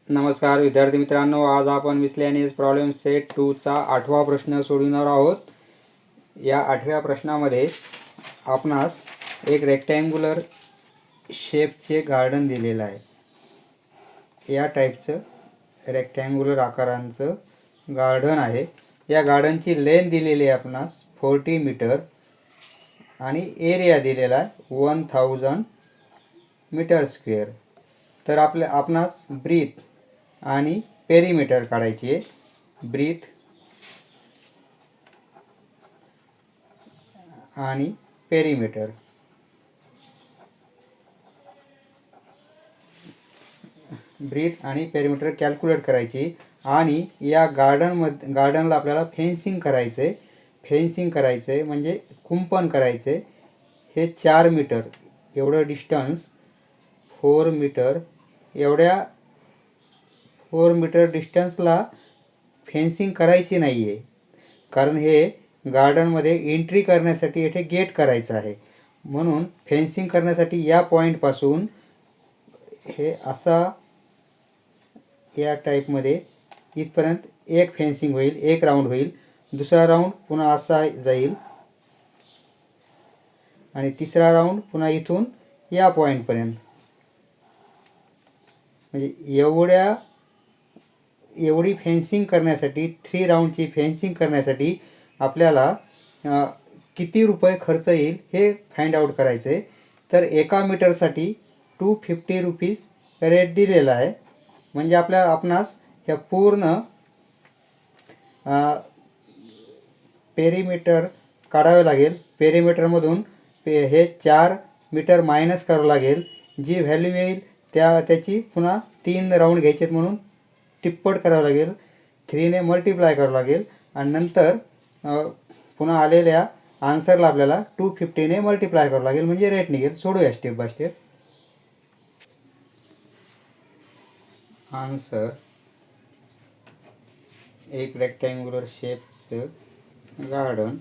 नमस्कार विद्यार्थी मित्रांनो, आज आपण मिसलेनियस प्रॉब्लेम सेट 2 चा 8वा प्रश्न सोडवणार आहोत। या 8व्या प्रश्नामध्ये आपणास एक रेक्टँग्युलर शेपचे गार्डन दिलेलं आहे। या टाईपचं रेक्टँग्युलर आकारांचं गार्डन आहे। या गार्डनची लेंथ दिलेली आहे आपणास 40 मीटर आणि एरिया दिलेला आहे 1000 मीटर स्क्वेअर। तर आपणास ब्रीथ आणि पेरीमीटर काढायची आहे। ब्रीथ आणि पेरीमीटर। ब्रीथ आणि पेरीमीटर कॅल्क्युलेट करायची आणि या गार्डनला आपल्याला फेन्सिंग करायचंय म्हणजे कुंपण करायचंय। हे 4 मीटर एवढं डिस्टन्स 4 मीटर एवढ्या 4 मीटर डिस्टन्सला फेन्सिंग करायची नाही आहे, कारण हे गार्डनमध्ये एंट्री करण्यासाठी येथे गेट करायचं आहे। म्हणून फेन्सिंग करण्यासाठी या पॉईंटपासून हे असा या टाईपमध्ये इथपर्यंत एक फेन्सिंग होईल, एक राऊंड होईल, दुसरा राऊंड पुन्हा असा जाईल आणि तिसरा राऊंड पुन्हा इथून या पॉईंटपर्यंत। म्हणजे एवढी फेन्सिंग करण्यासाठी 3 राऊंडची फेन्सिंग करण्यासाठी आपल्याला किती रुपये खर्च येईल हे फाइंड आउट करायचं आहे। तर एका मीटरसाठी 250 रुपीज रेट दिलेला आहे। म्हणजे आपणास ह्या पूर्ण पेरीमीटर काढावे लागेल। पेरीमीटरमधून हे 4 मीटर मायनस करावं लागेल। जी व्हॅल्यू येईल त्याची पुन्हा 3 राऊंड घ्यायचे म्हणून तिप्पट करावं लागेल, 3 ने मल्टिप्लाय करावं लागेल आणि नंतर पुन्हा आलेल्या आन्सरला आपल्याला 250 ने मल्टिप्लाय करावं लागेल, म्हणजे रेट निघेल। सोडूया स्टेप बाय स्टेप। आन्सर एक रेक्टँग्युलर शेपचं गार्डन।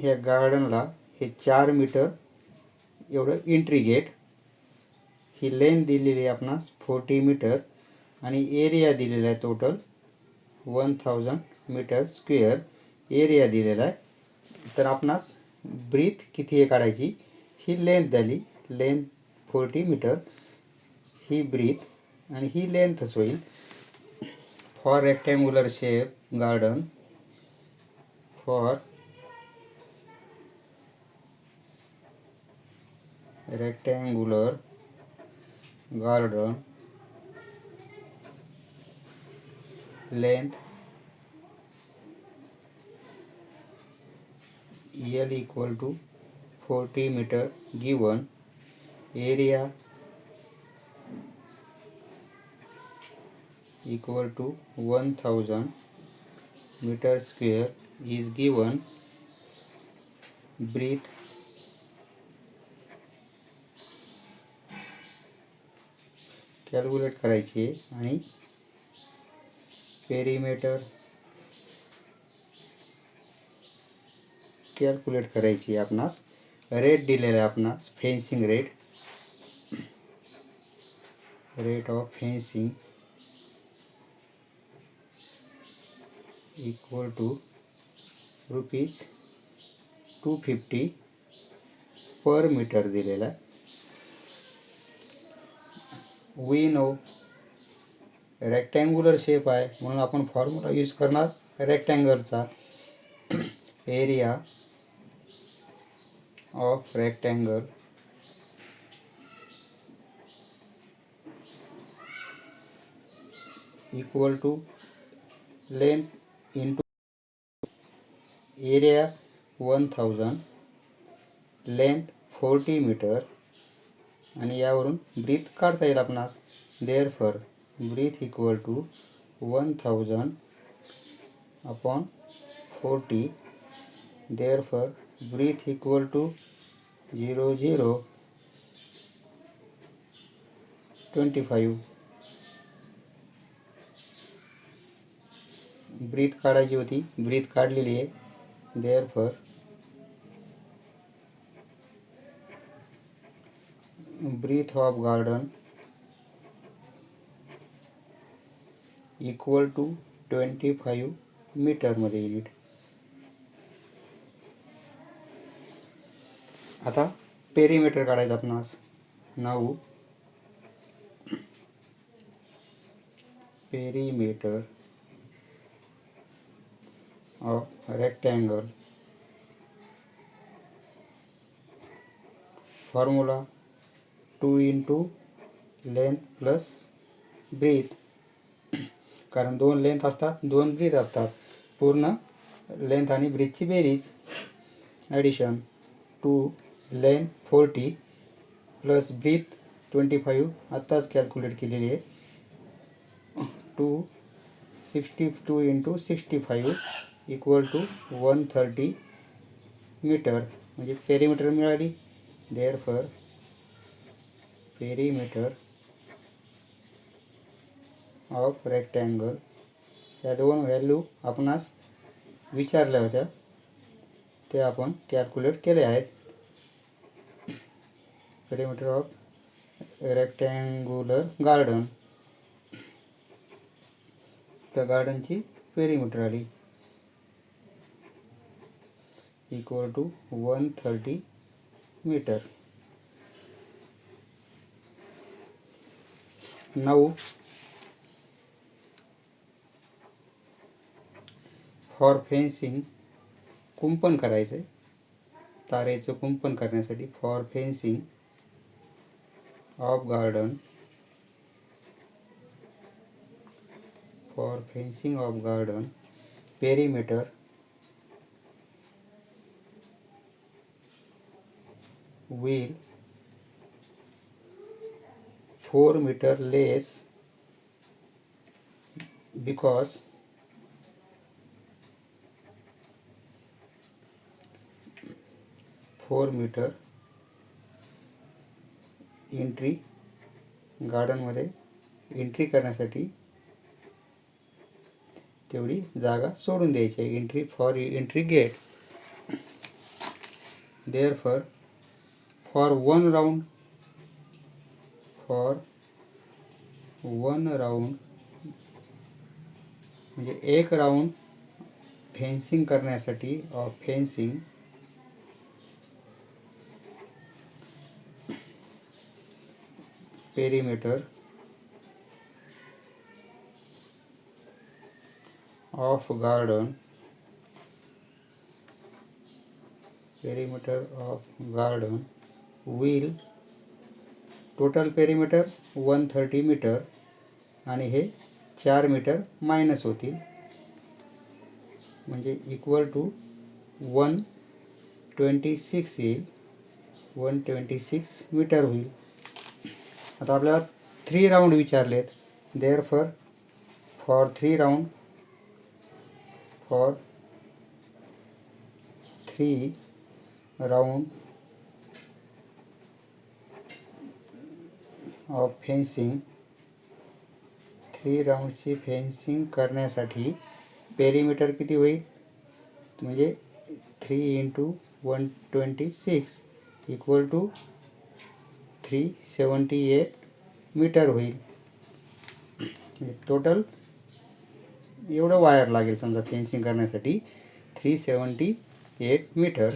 या गार्डनला हे 4 मीटर एवढं एंट्री गेट। ही लेंथ दिलेली आहे आपणास 40 मीटर आणि एरिया दिलेला आहे टोटल 1000 मीटर स्क्वेअर एरिया दिलेला आहे। तर आपणास ब्रीथ किती आहे काढायची। ही लेंथ झाली, लेंथ 40 मीटर, ही ब्रीथ आणि ही लेंथच होईल। For rectangular shape garden, for rectangular garden, length L equal to 40 meter given, area equal to 1000 meter square is given, breadth calculate करायची आणि पेरीमीटर कॅल्क्युलेट करायची। आपणास रेट दिलेला आहे, आपणास fencing rate of fencing equal to rupees 250 per metre दिलेला आहे। We know rectangular shape आहे म्हणून आपण फॉर्म्युला यूज करणार रेक्टँगलचा। Area of rectangle equal to length into area 1000, length 40 metre आणि यावरून ब्रीथ काढता येईल आपणास। Therefore breadth equal to 1000 upon 40, therefore breadth equal to 0025। Breadth काढायची होती, ब्रीथ काढलेली आहे। Therefore breadth of garden equal to 25 मीटरमध्ये येईल. आता पेरीमीटर काढायचं आपणास. Now perimeter of rectangle formula 2 into length plus breadth. कारण 2 लेंथ असतात 2 ब्रीथ असतात. पूर्ण लेंथ आणि ब्रीथची बेरीज. ॲडिशन 2 लेंथ 40 प्लस ब्रीथ 25 आत्ताच कॅल्क्युलेट केलेली आहे. 262 इंटू 65 इक्वल टू 130 मीटर म्हणजे पेरीमीटर मिळाली. देअरफॉर पेरीमीटर ऑफ रेक्टँगल या 2 व्हॅल्यू आपणास विचारल्या होत्या ते आपण कॅल्क्युलेट केले आहेत. पेरीमीटर ऑफ रेक्टँग्युलर गार्डन, त्या गार्डनची पेरीमीटर आली equal to 130 metre. Now for fencing कुंपण करायचे. तारेचं कुंपण करण्यासाठी for fencing of garden perimeter will 4 meter less because 4 meter entry गार्डनमध्ये एंट्री करण्यासाठी तेवढी जागा सोडून द्यायची आहे. Entry for entry gate. Therefore for one round म्हणजे एक राउंड फेन्सिंग करण्यासाठी fencing perimeter of garden will total perimeter 130 metre आणि हे 4 मीटर मायनस होतील म्हणजे इक्वल टू 126 येईल. 126 मीटर होईल. आता आपल्याला 3 राऊंड विचारलेत. Therefore for 3 round of fencing 3 राऊंडची फेन्सिंग करण्यासाठी पेरीमीटर किती होईल म्हणजे 3 इंटू 126 इक्वल टू 378 मीटर होईल. टोटल एवढं वायर लागेल समजा फेन्सिंग करण्यासाठी 378 मीटर.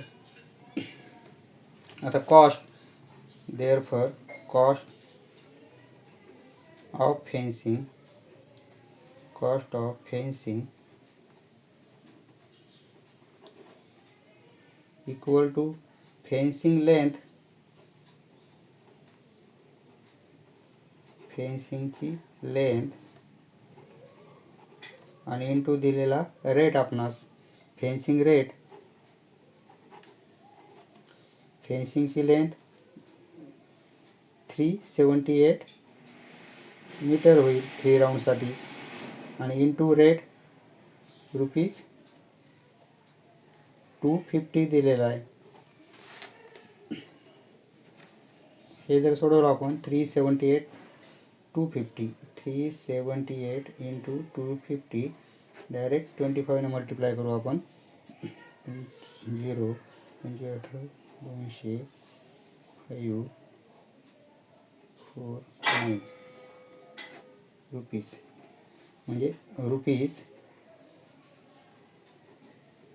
आता cost. Therefore cost of fencing equal to fencing length फेन्सिंगची लेंथ आणि इंटू दिलेला रेट आपणास फेन्सिंग रेट. फेन्सिंगची लेंथ 378 मीटर होईल 3 राऊंडसाठी आणि इंटू रेट ₹250 दिलेला आहे. हे जर सोडवलं आपण 378 इंटू 250 डायरेक्ट 25 ने मल्टिप्लाय करू आपण. 0 200 5 94,9 रुपीज म्हणजे रुपीज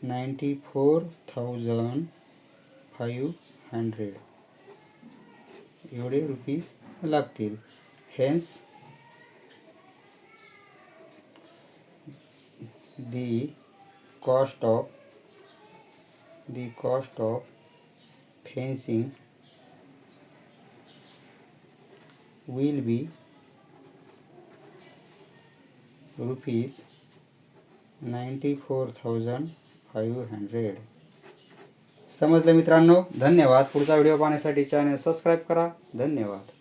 94,500 एवढे रुपीज लागतील. Hence the cost of fencing will be rupees 94,500. समजलं मित्रांनो? धन्यवाद. पुढचा व्हिडिओ पाहण्यासाठी चॅनल सबस्क्राईब करा. धन्यवाद.